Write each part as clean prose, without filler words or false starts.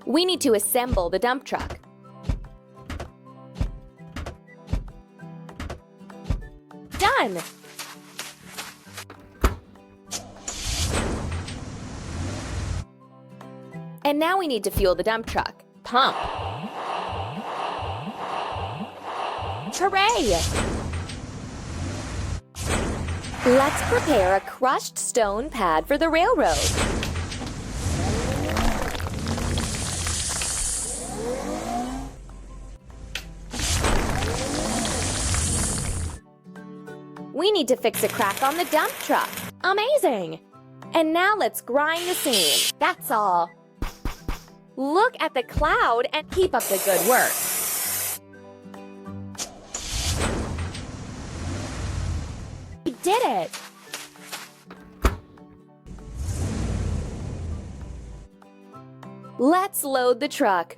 We need to assemble the dump truck. Done! And now we need to fuel the dump truck. Pump. Hooray! Let's prepare a crushed stone pad for the railroad. We need to fix a crack on the dump truck. Amazing! And now let's grind the seam. That's all. Look at the cloud and keep up the good work. We did it! Let's load the truck.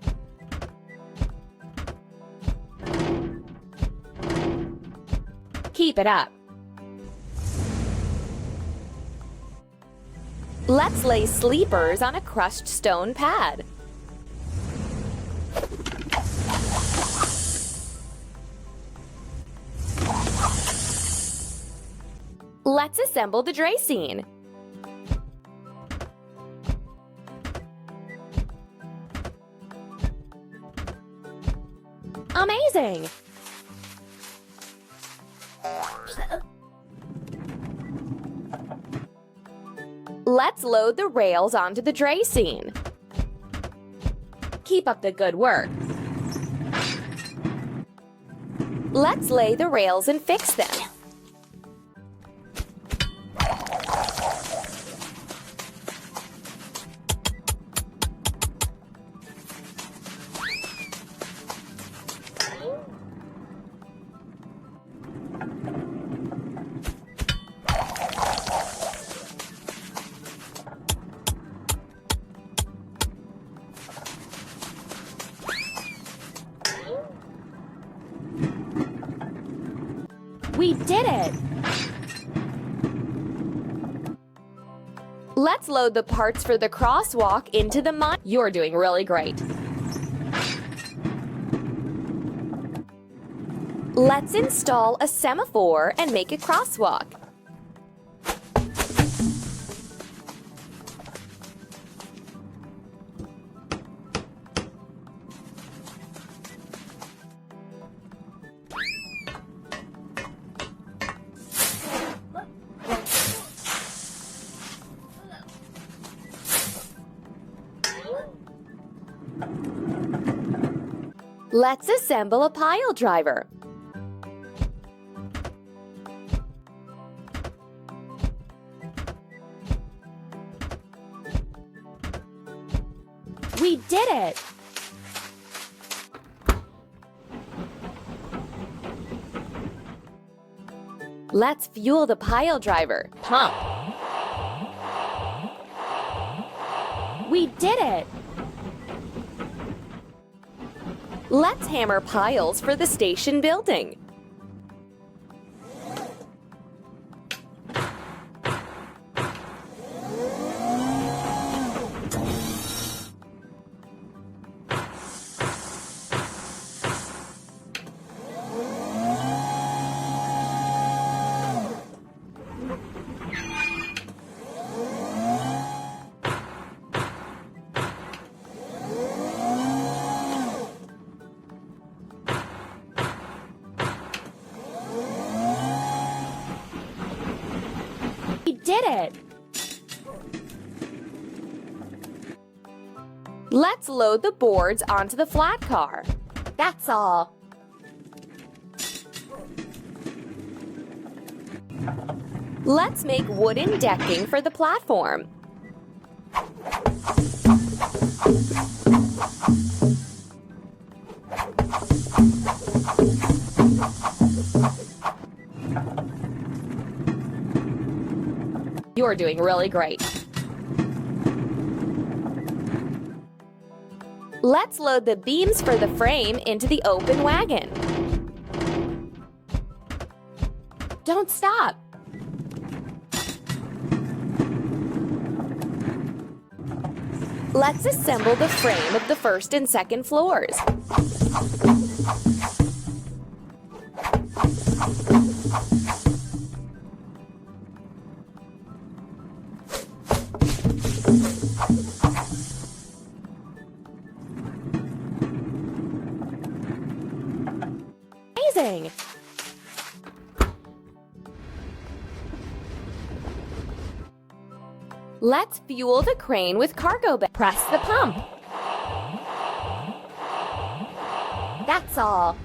Keep it up. Let's lay sleepers on a crushed stone pad. Let's assemble the Draisine. Amazing! Let's load the rails onto the Draisine. Keep up the good work. Let's lay the rails and fix them. We did it! Let's load the parts for the crosswalk into the mine. You're doing really great. Let's install a semaphore and make a crosswalk. Let's assemble a pile driver. We did it! Let's fuel the pile driver. Pump. We did it! Let's hammer piles for the station building. We did it! Let's load the boards onto the flat car. That's all. Let's make wooden decking for the platform. You're doing really great. Let's load the beams for the frame into the open wagon. Don't stop. Let's assemble the frame of the first and second floors. Amazing! Let's fuel the crane with cargo bag. Press the pump. That's all.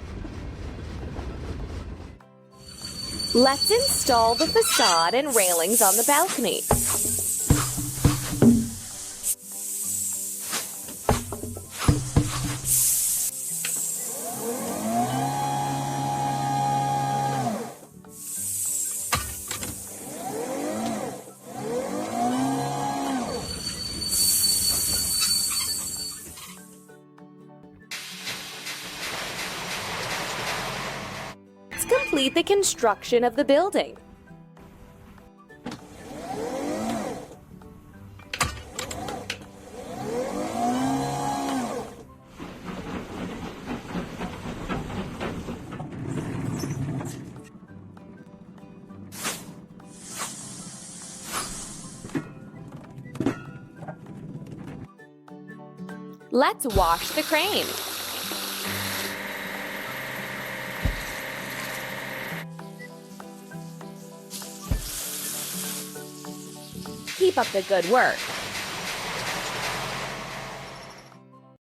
Let's install the facade and railings on the balcony. Complete the construction of the building. Let's wash the crane. Keep up the good work.